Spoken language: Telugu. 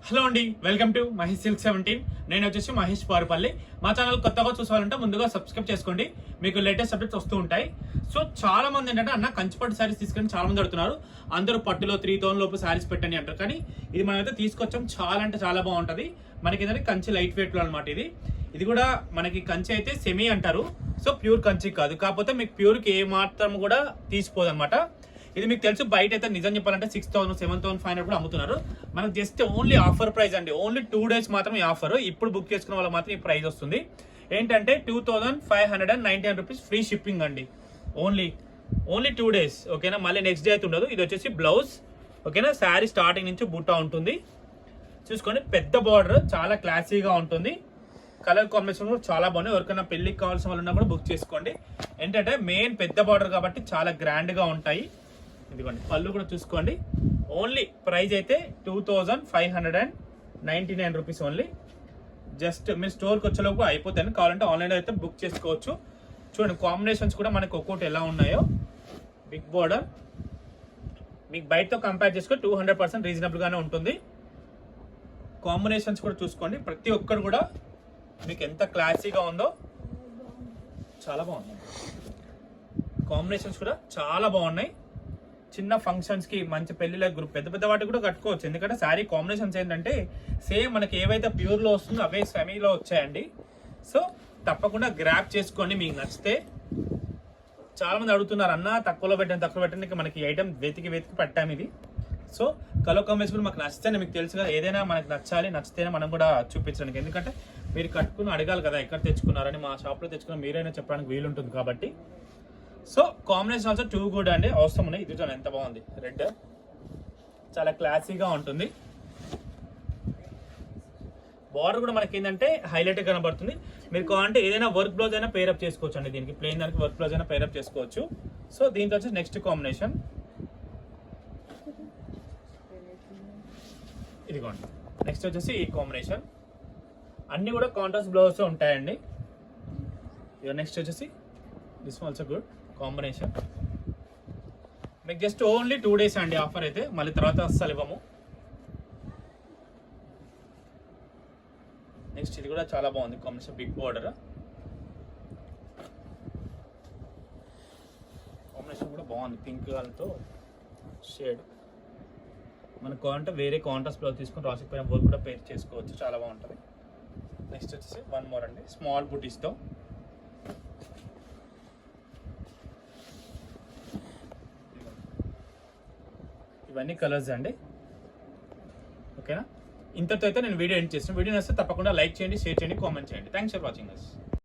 హలో అండి, వెల్కమ్ టు మహేష్ సిల్క్ 17. నేను వచ్చేసి మహేష్ పారుపల్లి. మా ఛానల్ కొత్తగా చూసాలంటే ముందుగా సబ్స్క్రైబ్ చేసుకోండి, మీకు లేటెస్ట్ అప్డేట్స్ వస్తూ ఉంటాయి. సో చాలా మంది ఏంటంటే అన్న కంచిపట్టు శారీస్ తీసుకొని చాలా మంది అడుగుతున్నారు. అందరూ పట్టులో 3,000 లోపు శారీస్ పెట్టండి అంటారు. కానీ ఇది మనమైతే తీసుకొచ్చాం, చాలా అంటే చాలా బాగుంటుంది. మనకి ఏంటంటే కంచి లైట్ వెయిట్ లో అనమాట. ఇది కూడా మనకి కంచి అయితే సెమీ అంటారు, సో ప్యూర్ కంచి కాదు. కాకపోతే మీకు ప్యూర్కి ఏ మాత్రం కూడా తీసిపోదు అనమాట. ఇది మీకు తెలుసు, బయట అయితే నిజం చెప్పాలంటే 6,000 7,500 కూడా అమ్ముతున్నారు. మనకు జస్ట్ ఓన్లీ ఆఫర్ ప్రైస్ అండి. ఓన్లీ 2 days మాత్రం ఈ ఆఫర్. ఇప్పుడు బుక్ చేసుకున్న వాళ్ళకి మాత్రం ఈ ప్రైస్ వస్తుంది. ఏంటంటే 2,599 రూపీస్ ఫ్రీ షిప్పింగ్ అండి. ఓన్లీ 2 days, ఓకేనా. మళ్ళీ నెక్స్ట్ డే అయితే ఉండదు. ఇది వచ్చేసి బ్లౌజ్, ఓకేనా. శారీ స్టార్టింగ్ నుంచి బుట్టా ఉంటుంది. చూసుకోండి, పెద్ద బార్డర్, చాలా క్లాసీగా ఉంటుంది. కలర్ కాంబినేషన్ కూడా చాలా బాగున్నాయి. ఎవరికైనా పెళ్లికి కావాల్సిన వాళ్ళు ఉన్నా కూడా బుక్ చేసుకోండి. ఏంటంటే మెయిన్ పెద్ద బార్డర్ కాబట్టి చాలా గ్రాండ్గా ఉంటాయి. ఇదిగోండి, పళ్ళు కూడా చూసుకోండి. ఓన్లీ ప్రైస్ అయితే 2,599 రూపీస్ ఓన్లీ. జస్ట్ మీరు స్టోర్కి వచ్చేలోపు అయిపోతాయి. కావాలంటే ఆన్లైన్లో అయితే బుక్ చేసుకోవచ్చు. చూడండి, కాంబినేషన్స్ కూడా మనకు ఒక్కొక్కటి ఎలా ఉన్నాయో. బిగ్ బార్డర్ మీకు బయటతో కంపేర్ చేసుకుంటే 200% రీజనబుల్గానే ఉంటుంది. కాంబినేషన్స్ కూడా చూసుకోండి, ప్రతి ఒక్కరు కూడా మీకు ఎంత క్లాసీగా ఉందో. చాలా బాగుంది. కాంబినేషన్స్ కూడా చాలా బాగున్నాయి. చిన్న ఫంక్షన్స్కి, మంచి పెళ్లిళ్ళ గ్రూప్, పెద్ద పెద్ద వాటికి కూడా కట్టుకోవచ్చు. ఎందుకంటే శారీ కాంబినేషన్స్ ఏంటంటే సేమ్ మనకి ఏవైతే ప్యూర్లో వస్తుందో అవే సెమీలో వచ్చాయండి. సో తప్పకుండా గ్రాప్ చేసుకోండి, మీకు నచ్చితే. చాలా మంది అడుగుతున్నారు, అన్న తక్కువలో పెట్టండి. మనకి ఐటమ్ వెతికి పెట్టాము ఇది. సో కలర్ కాంబినేషన్ కూడా మాకు నచ్చితేనే, మీకు తెలుసు కదా, ఏదైనా మనకు నచ్చితేనే మనం కూడా చూపించడానికి. ఎందుకంటే మీరు కట్టుకుని అడగాలి కదా ఎక్కడ తెచ్చుకున్నారని. మా షాప్లో తెచ్చుకున్న మీరైనా చెప్పడానికి వీలుంటుంది కాబట్టి. So combination also too good అండి, అవసరం ఉన్నాయి. ఇది చూడండి ఎంత బాగుంది, రెడ్ చాలా క్లాసీగా ఉంటుంది. బార్డర్ కూడా మనకి ఏంటంటే హైలైట్ కనబడుతుంది. మీరు కావాలంటే ఏదైనా వర్క్ బ్లౌజ్ అయినా పేరప్ చేసుకోవచ్చు అండి. దీనికి ప్లెయిన్ దానికి వర్క్ బ్లౌజ్ అయినా పేరప్ చేసుకోవచ్చు. సో దీంట్లో వచ్చి నెక్స్ట్ కాంబినేషన్ ఇదిగోండి. నెక్స్ట్ వచ్చేసి ఈ కాంబినేషన్ అన్ని కూడా కాంట్రాస్ట్ బ్లౌజ్ ఉంటాయండి. ఇక నెక్స్ట్ వచ్చేసి దిస్ ఆల్సో గుడ్ కాంబినేషన్. మీకు జస్ట్ ఓన్లీ 2 days అండి ఆఫర్ అయితే, మళ్ళీ తర్వాత అస్సలు ఇవ్వము. నెక్స్ట్ ఇది కూడా చాలా బాగుంది కాంబినేషన్, బిగ్ బార్డర్. కాంబినేషన్ కూడా బాగుంది, పింక్ కలర్తో షేడ్. మనకు కావాలంటే వేరే కాంట్రాస్ట్ బ్లౌజ్ తీసుకొని రాసిపోయిన వర్క్ కూడా పేర్ చేసుకోవచ్చు, చాలా బాగుంటుంది. నెక్స్ట్ వచ్చేసి వన్ మోర్ అండి, స్మాల్ బుటీస్తో. ఇవన్నీ కలర్స్ అండి, ఓకేనా. ఇంతతో అయితే నేను వీడియో ఎండ్ చేస్తాను. వీడియో నచ్చితే తప్పకుండా లైక్ చేయండి, షేర్ చేయండి, కామెంట్ చేయండి. Thanks for watching us.